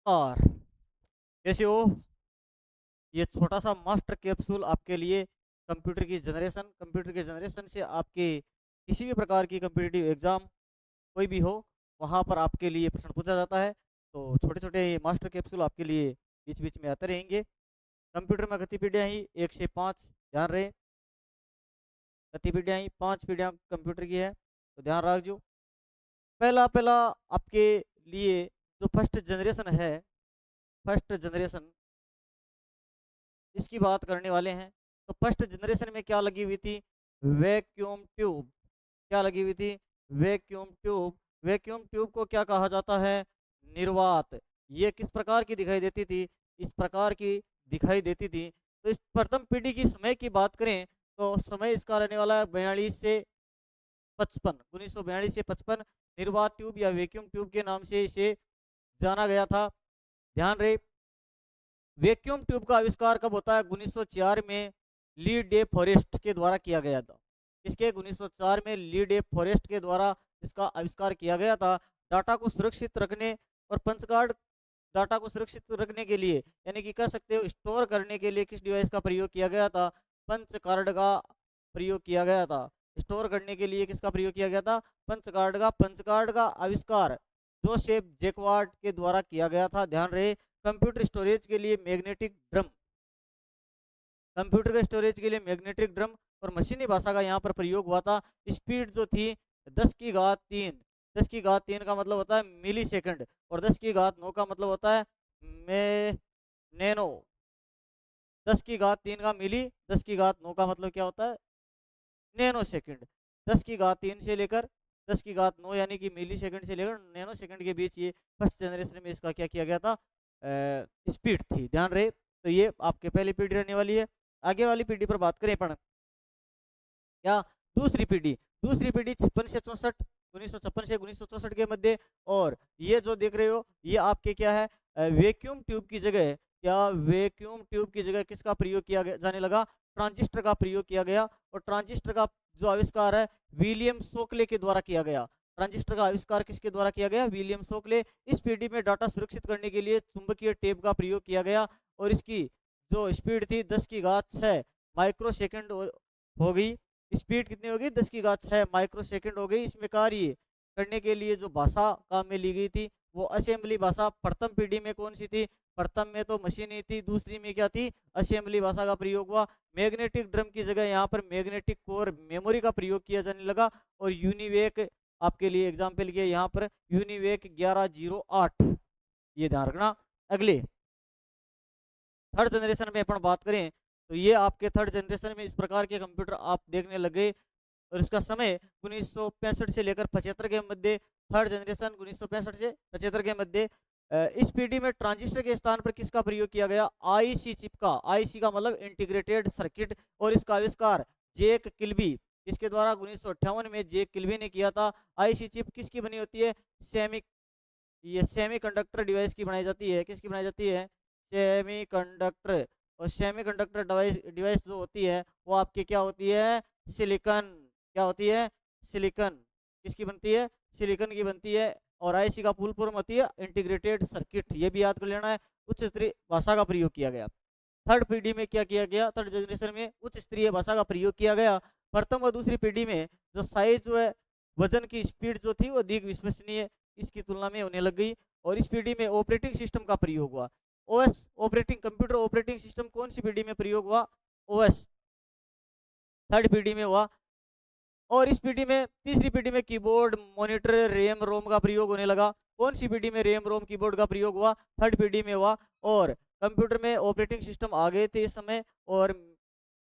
और कैसे हो? ये छोटा सा मास्टर कैप्सूल आपके लिए कंप्यूटर की जनरेशन से आपके किसी भी प्रकार की कम्पिटिटिव एग्जाम कोई भी हो, वहाँ पर आपके लिए प्रश्न पूछा जाता है। तो छोटे छोटे मास्टर कैप्सूल आपके लिए बीच बीच में आते रहेंगे। कंप्यूटर में गतिविधियाँ ही 1 से 5, ध्यान रहे। गतिविधियाँ ही 5 पीढ़ियाँ कंप्यूटर की है, तो ध्यान रखो। पहला पहला आपके लिए जो फर्स्ट जनरेशन है, फर्स्ट जनरेशन इसकी बात करने वाले हैं। तो फर्स्ट जनरेशन में क्या लगी हुई थी? Vacuum tube. क्या लगी हुई थी? Vacuum tube. वैक्यूम ट्यूब को क्या कहा जाता है? निर्वात। ये किस प्रकार की दिखाई देती थी? इस प्रकार की दिखाई देती थी। तो इस प्रथम पीढ़ी की समय की बात करें तो समय इसका रहने वाला है 42 से 55, 1942 से 55। निर्वात ट्यूब या वैक्यूम ट्यूब के नाम से इसे जाना गया था। ध्यान रहे, वैक्यूम ट्यूब का आविष्कार कब होता है? 1904 में ली डे फॉरेस्ट के द्वारा किया गया था। इसके 1904 में ली डे फॉरेस्ट के द्वारा इसका आविष्कार किया गया था। डाटा को सुरक्षित रखने और पंच कार्ड डाटा को सुरक्षित रखने के लिए, यानी कि कह सकते हो स्टोर करने के लिए, किस डिवाइस का प्रयोग किया गया था? पंच कार्ड का प्रयोग किया गया था। स्टोर करने के लिए किसका प्रयोग किया गया था? पंच कार्ड का। पंच कार्ड का आविष्कार जोसेफ जैकवार्ड के द्वारा किया गया था। ध्यान रहे, कंप्यूटर स्टोरेज के लिए मैग्नेटिक ड्रम, कंप्यूटर के स्टोरेज के लिए मैग्नेटिक ड्रम और मशीनी भाषा का यहाँ पर प्रयोग हुआ था। स्पीड जो थी 10 की घात 3, 10 की घात 3 का मतलब होता है मिली सेकेंड, और 10 की घात 9 का मतलब होता है मे नैनो। 10 की घात 3 का मिली, 10 की घात 9 का मतलब क्या होता है? Nano second. 10 की घात 3 से लेकर 10 की घात 9 यानी कि मिली सेकेंड से लेकर नैनो सेकेंड के बीच ये फर्स्ट जनरेशन में इसका क्या किया गया था? स्पीड थी। ध्यान रहे, तो ये आपके पहली पीढ़ी रहने वाली है। आगे वाली पीढ़ी पर बात करें अपन, क्या? दूसरी पीढ़ी। दूसरी पीढ़ी 56 से 64, 1956 से 1964 के मध्य। और ये जो देख रहे हो ये आपके क्या है? वैक्यूम ट्यूब की जगह, क्या वैक्यूम ट्यूब की जगह किसका प्रयोग किया जाने लगा? ट्रांजिस्टर का प्रयोग किया गया। और ट्रांजिस्टर का जो आविष्कार है विलियम सोकले के द्वारा किया गया। ट्रांजिस्टर का आविष्कार किसके द्वारा किया गया? विलियम सोकले। इस पीढ़ी में डाटा सुरक्षित करने के लिए चुंबकीय टेप का प्रयोग किया गया। और इसकी जो स्पीड थी 10 की घात 6 माइक्रो सेकेंड हो गई। स्पीड कितनी होगी? 10 की घात 6 माइक्रो सेकेंड हो गई। इसमें कार्य करने के लिए जो भाषा काम में ली गई थी वो असेंबली भाषा। प्रथम पीढ़ी में कौन सी थी? प्रथम में तो मशीनी थी, दूसरी में क्या थी? असेंबली भाषा का प्रयोग हुआ। मैग्नेटिक ड्रम की जगह यहाँ पर मैग्नेटिक कोर मेमोरी का प्रयोग किया जाने लगा। और यूनिवेक आपके लिए एग्जाम्पल के यहाँ पर यूनिवेक 1108, ये ध्यान रखना। अगले थर्ड जनरेशन में अपन बात करें तो ये आपके थर्ड जनरेशन में इस प्रकार के कंप्यूटर आप देखने लगे। और इसका समय 1965 से लेकर 75 के मध्य। थर्ड जनरेशन 1965 से 75 के मध्य। इस पीढ़ी में ट्रांजिस्टर के स्थान पर किसका प्रयोग किया गया? आईसी चिप का। आईसी का मतलब इंटीग्रेटेड सर्किट। और इसका आविष्कार जेक किल्बी, इसके द्वारा 1958 में जेक किल्बी ने किया था। आईसी चिप किसकी बनी होती है? सेमी ये सेमीकंडक्टर डिवाइस की बनाई जाती है। किसकी बनाई जाती है? सेमीकंडक्टर। और सेमीकंडक्टर डिवाइस डिवाइस जो होती है वो आपकी क्या होती है? सिलिकॉन। क्या होती है? सिलिकॉन। किसकी बनती है? सिलिकॉन की बनती है। और आईसी का फुल फॉर्म होती है इंटीग्रेटेड सर्किट। ये भी याद कर लेना है। उच्च स्तरीय भाषा का प्रयोग किया गया। थर्ड पीढ़ी में क्या किया गया? थर्ड जनरेशन में उच्च स्तरीय भाषा का प्रयोग किया गया। प्रथम और दूसरी पीढ़ी में जो साइज जो है, वजन की स्पीड जो थी वो अधिक विश्वसनीय इसकी तुलना में होने लग गई। और इस पीढ़ी में ऑपरेटिंग सिस्टम का प्रयोग हुआ। OS operating, computer operating system कौन सी पीढ़ी में प्रयोग हुआ? ओएस थर्ड पीढ़ी में हुआ। और इस पीढ़ी में, तीसरी पीढ़ी में कीबोर्ड, मॉनिटर, रैम रोम का प्रयोग होने लगा। कौन सी पीढ़ी में रैम रोम कीबोर्ड का प्रयोग हुआ? थर्ड पीढ़ी में हुआ। और कंप्यूटर में ऑपरेटिंग सिस्टम आ गए थे इस समय। और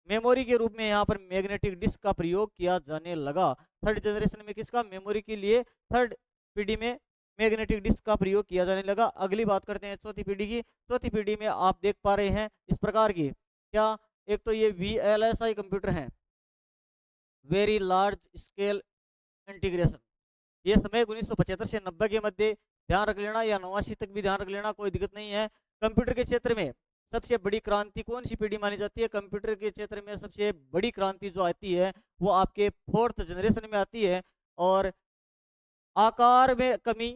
मेमोरी के रूप में यहाँ पर मैग्नेटिक डिस्क का प्रयोग किया जाने लगा। थर्ड जनरेशन में किसका? मेमोरी के लिए थर्ड पीढ़ी में मैग्नेटिक डिस्क का प्रयोग किया जाने लगा। अगली बात करते हैं चौथी पीढ़ी की। चौथी पीढ़ी में आप देख पा रहे हैं इस प्रकार की, क्या? एक तो ये VLSI कंप्यूटर हैं, वेरी लार्ज स्केल इंटीग्रेशन। ये समय 1975 से 90 के मध्य। ध्यान रख लेना, या 89 तक भी ध्यान रख लेना, कोई दिक्कत नहीं है। कंप्यूटर के क्षेत्र में सबसे बड़ी क्रांति कौन सी पीढ़ी मानी जाती है? कंप्यूटर के क्षेत्र में सबसे बड़ी क्रांति जो आती है वो आपके फोर्थ जनरेशन में आती है। और आकार में कमी,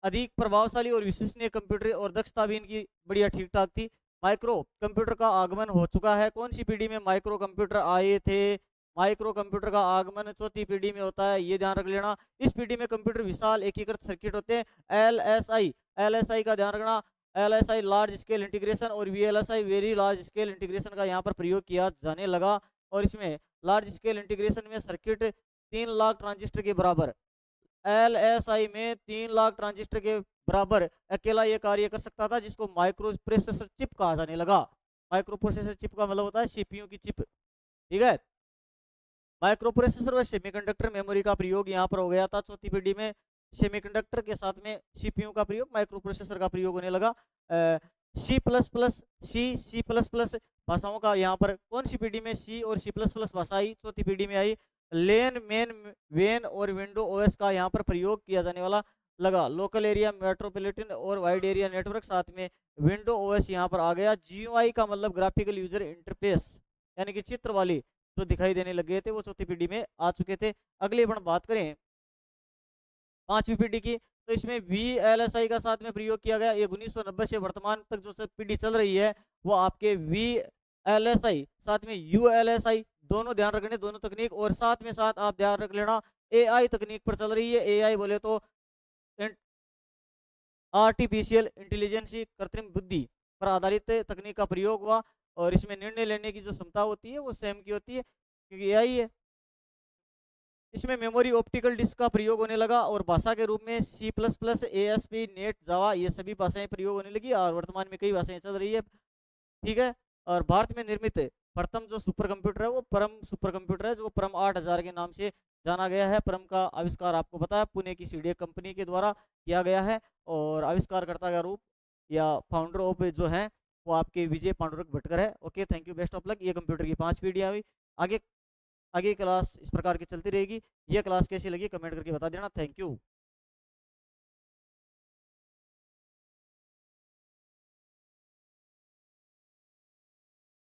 अधिक प्रभावशाली और विश्वसनीय कंप्यूटर और दक्षता भी इनकी बढ़िया ठीक ठाक थी। माइक्रो कंप्यूटर का आगमन हो चुका है। कौन सी पीढ़ी में माइक्रो कंप्यूटर आए थे? माइक्रो कंप्यूटर का आगमन चौथी पीढ़ी में होता है, ये ध्यान रख लेना। इस पीढ़ी में कंप्यूटर विशाल एकीकृत सर्किट होते हैं, एलएसआई, एलएसआई का ध्यान रखना। एलएसआई लार्ज स्केल इंटीग्रेशन और VLSI very large scale integration का यहाँ पर प्रयोग किया जाने लगा। और इसमें लार्ज स्केल इंटीग्रेशन में सर्किट 3 लाख ट्रांजिस्टर के बराबर, एलएसआई में 3 लाख ट्रांजिस्टर के बराबर अकेला ये कार्य कर सकता था, जिसको माइक्रो प्रोसेसर चिप कहा जाने लगा। माइक्रो प्रोसेसर चिप का मतलब होता है सीपीयू की चिप, ठीक है। माइक्रो प्रोसेसर व सेमीकंडक्टर मेमोरी का प्रयोग यहाँ पर हो गया था चौथी पीढ़ी में। सेमीकंडक्टर के साथ में सीपीयू का प्रयोग, माइक्रो प्रोसेसर का प्रयोग होने लगा। C plus plus C plus plus भाषाओं का यहाँ पर कौन सी पीढ़ी में सी और सी प्लस प्लस भाषा आई? चौथी पीढ़ी में आई। लेन मेन वेन और विंडो ओएस का यहाँ पर प्रयोग किया जाने वाला लगा। लोकल एरिया मेट्रोपॉलिटन और वाइड एरिया नेटवर्क, साथ में विंडो ओएस यहाँ पर आ गया। जीयूआई का मतलब ग्राफिकल यूजर इंटरफेस, यानी कि चित्र वाली जो दिखाई देने लगे थे, वो चौथी पीढ़ी में आ चुके थे। अगली अपन बात करें पांचवी पीढ़ी की, तो इसमें VLSI का साथ में प्रयोग किया गया। ये 1990 से वर्तमान तक जो पीढ़ी चल रही है वो आपके VLSI साथ में ULSI दोनों ध्यान रखने, दोनों तकनीक। और साथ में साथ आप ध्यान रख लेना AI तकनीक पर चल रही है। AI बोले तो आर्टिफिशियल इंटेलिजेंस, कृत्रिम बुद्धि पर आधारित तकनीक का प्रयोग हुआ। और इसमें निर्णय लेने की जो क्षमता होती है वो सेम की होती है, क्योंकि AI है। इसमें मेमोरी ऑप्टिकल डिस्क का प्रयोग होने लगा। और भाषा के रूप में C++, ASP, नेट, जावा, ये सभी भाषाएं प्रयोग होने लगी। और वर्तमान में कई भाषाएं चल रही है, ठीक है। और भारत में निर्मित प्रथम जो सुपर कंप्यूटर है वो परम सुपर कंप्यूटर है, जो परम 8000 के नाम से जाना गया है। परम का आविष्कार आपको पता है पुणे की सीडीएक कंपनी के द्वारा किया गया है। और आविष्कारकर्ता का रूप या फाउंडर ऑफ जो है वो आपके विजय पांडुरंग भटकर है। Okay, thank you, best of luck. ये कंप्यूटर की 5 पीढ़ियां हुई। आगे आगे क्लास इस प्रकार की चलती रहेगी। ये क्लास कैसी लगी कमेंट करके बता देना। Thank you.